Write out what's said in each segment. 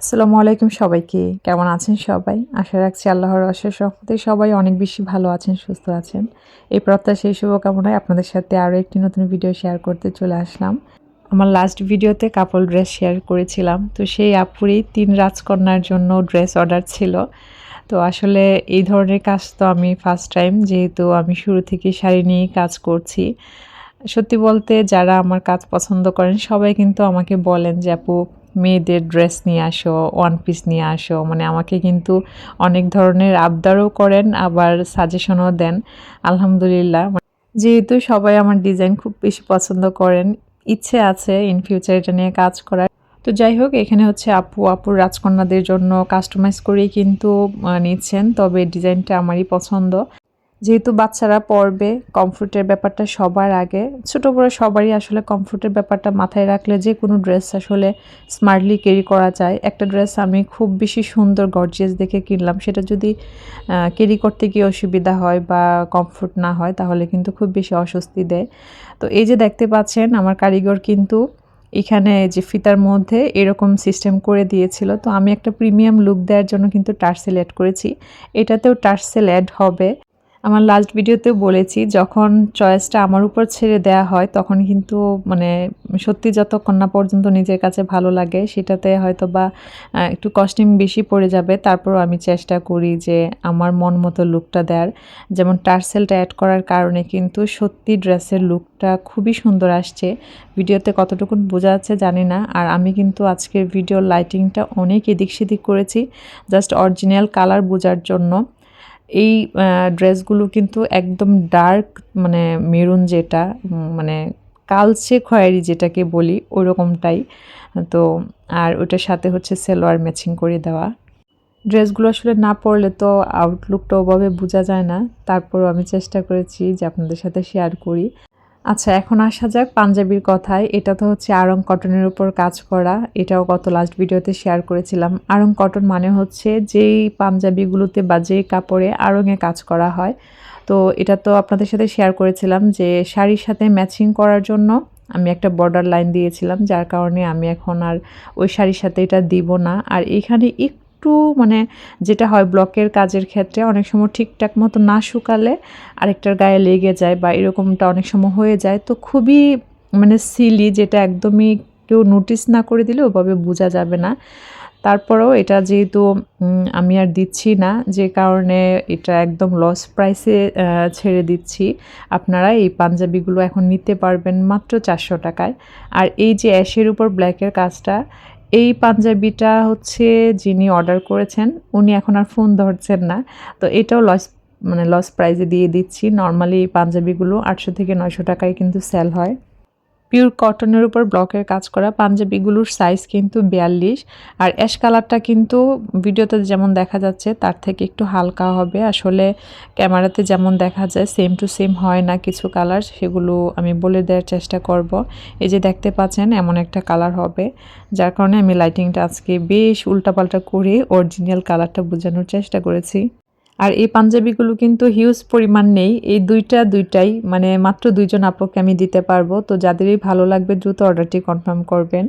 আসসালামু আলাইকুম সবাইকে। কেমন আছেন সবাই? আশা রাখছি আল্লাহর অশেষ রহমতে সবাই অনেক বেশি ভালো আছেন, সুস্থ আছেন। এই প্রত্যাশায় শুভকামনায় আপনাদের সাথে আরও একটি নতুন ভিডিও শেয়ার করতে চলে আসলাম। আমার লাস্ট ভিডিওতে কাপল ড্রেস শেয়ার করেছিলাম। তো সেই আপুরই ৩ রাজকন্যার জন্য ড্রেস অর্ডার ছিল। তো আসলে এই ধরনের কাজ তো আমি ফার্স্ট টাইম, যেহেতু আমি শুরু থেকেই শাড়ি নিয়েই কাজ করছি। সত্যি বলতে যারা আমার কাজ পছন্দ করেন সবাই কিন্তু আমাকে বলেন যে, "আপু মেয়েদের ড্রেস নিয়ে আসো, ওয়ান পিস নিয়ে আসো।" মানে আমাকে কিন্তু অনেক ধরনের আবদারও করেন, আবার সাজেশনও দেন। আলহামদুলিল্লাহ। যেহেতু সবাই আমার ডিজাইন খুব বেশি পছন্দ করেন, ইচ্ছে আছে ইন ফিউচার এটা নিয়ে কাজ করার। তো যাই হোক, এখানে হচ্ছে আপুর রাজকন্যাদের জন্য কাস্টমাইজ করেই কিন্তু নিচ্ছেন। তবে ডিজাইনটা আমারই পছন্দ। যেহেতু বাচ্চারা পড়বে, কমফোর্টের ব্যাপারটা সবার আগে। ছোট বড় সবারই আসলে কমফোর্টের ব্যাপারটা মাথায় রাখলে যেকোনো ড্রেস আসলে স্মার্টলি ক্যারি করা যায়। একটা ড্রেস আমি খুব বেশি সুন্দর গর্জিয়াস দেখে কিনলাম, সেটা যদি ক্যারি করতে গিয়ে অসুবিধা হয় বা কমফোর্ট না হয় তাহলে কিন্তু খুব বেশি অস্বস্তি দেয়। তো এই যে দেখতে পাচ্ছেন আমার কারিগর কিন্তু এখানে যে ফিতার মধ্যে এরকম সিস্টেম করে দিয়েছিল। তো আমি একটা প্রিমিয়াম লুক দেওয়ার জন্য কিন্তু টার্সেল এড করেছি। এটাতেও টার্সেল এড হবে। আমার লাস্ট ভিডিওতেও বলেছি, যখন চয়েসটা আমার উপর ছেড়ে দেয়া হয় তখন কিন্তু মানে সত্যি যতক্ষণ না পর্যন্ত নিজের কাছে ভালো লাগে সেটাতে হয়তোবা একটু কস্টিং বেশি পড়ে যাবে। তারপরও আমি চেষ্টা করি যে আমার মন মতো লুকটা দেওয়ার। যেমন টার্সেলটা অ্যাড করার কারণে কিন্তু সত্যি ড্রেসের লুকটা খুবই সুন্দর আসছে। ভিডিওতে কতটুকুন বোঝা যাচ্ছে জানি না। আর আমি কিন্তু আজকের ভিডিওর লাইটিংটা অনেক এদিক সেদিক করেছি জাস্ট অরিজিনাল কালার বোঝার জন্য। এই ড্রেসগুলো কিন্তু একদম ডার্ক, মানে মেরুন যেটা মানে কালচে খয়েরি যেটাকে বলি ওরকমটাই। তো আর ওটার সাথে হচ্ছে সালোয়ার ম্যাচিং করে দেওয়া। ড্রেসগুলো আসলে না পরলে তো আউটলুকটা ওভাবে বোঝা যায় না। তারপরও আমি চেষ্টা করেছি যে আপনাদের সাথে শেয়ার করি। আচ্ছা, এখন আসা যাক পাঞ্জাবির কথায়। এটা তো হচ্ছে আড়ং কটনের উপর কাজ করা। এটাও গত লাস্ট ভিডিওতে শেয়ার করেছিলাম। আড়ং কটন মানে হচ্ছে যেই পাঞ্জাবিগুলোতে বা যেই কাপড়ে আড়ংয়ে কাজ করা হয়। তো এটা তো আপনাদের সাথে শেয়ার করেছিলাম যে শাড়ির সাথে ম্যাচিং করার জন্য আমি একটা বর্ডার লাইন দিয়েছিলাম, যার কারণে আমি এখন আর ওই শাড়ির সাথে এটা দিব না। আর এখানে একটু মানে যেটা হয় ব্লকের কাজের ক্ষেত্রে অনেক সময় ঠিকঠাক মতো না শুকালে আরেকটার গায়ে লেগে যায় বা এরকমটা অনেক সময় হয়ে যায়। তো খুবই মানে সিলি, যেটা একদমই কেউ নোটিস না করে দিলে ওভাবে বোঝা যাবে না। তারপরেও এটা যেহেতু আমি আর দিচ্ছি না, যে কারণে এটা একদম লস প্রাইসে ছেড়ে দিচ্ছি। আপনারা এই পাঞ্জাবিগুলো এখন নিতে পারবেন মাত্র 400 টাকায়। আর এই যে অ্যাশের উপর ব্ল্যাকের কাজটা, এই পাঞ্জাবিটা হচ্ছে যিনি অর্ডার করেছেন উনি এখন আর ফোন ধরছেন না। তো এটাও লস প্রাইসে দিয়ে দিচ্ছি। নরমালি এই পাঞ্জাবিগুলো 800 থেকে 900 টাকায় কিন্তু সেল হয়। পিওর কটনের উপর ব্লকের কাজ করা পাঞ্জাবিগুলোর সাইজ কিন্তু 42। আর অ্যাশ কালারটা কিন্তু ভিডিওতে যেমন দেখা যাচ্ছে তার থেকে একটু হালকা হবে। আসলে ক্যামেরাতে যেমন দেখা যায় সেম টু সেম হয় না কিছু কালার, সেগুলো আমি বলে দেওয়ার চেষ্টা করব। এই যে দেখতে পাচ্ছেন এমন একটা কালার হবে, যার কারণে আমি লাইটিংটা আজকে বেশ উল্টাপাল্টা করে অরিজিনাল কালারটা বোঝানোর চেষ্টা করেছি। আর এই পাঞ্জাবিগুলো কিন্তু হিউজ পরিমাণ নেই। এই দুইটাই মানে মাত্র 2 জন আপুকে আমি দিতে পারবো। তো যাদেরই ভালো লাগবে দ্রুত অর্ডারটি কনফার্ম করবেন।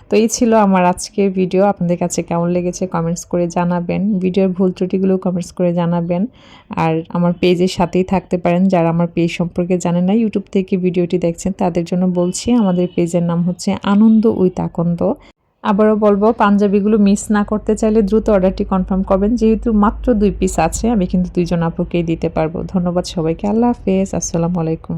তো এই ছিল আমার আজকের ভিডিও। আপনাদের কাছে কেমন লেগেছে কমেন্টস করে জানাবেন। ভিডিওর ভুল ত্রুটিগুলো কমেন্টস করে জানাবেন। আর আমার পেজের সাথেই থাকতে পারেন যারা আমার পেজ সম্পর্কে জানেন না, ইউটিউব থেকে ভিডিওটি দেখছেন তাদের জন্য বলছি, আমাদের পেজের নাম হচ্ছে আনন্দ উইথ আকন্দ। আবারও বলবো, পাঞ্জাবিগুলো মিস না করতে চাইলে দ্রুত অর্ডারটি কনফার্ম করবেন। যেহেতু মাত্র 2 পিস আছে আমি কিন্তু 2 জন আপুকেই দিতে পারবো। ধন্যবাদ সবাইকে। আল্লাহ হাফেজ। আসসালামু আলাইকুম।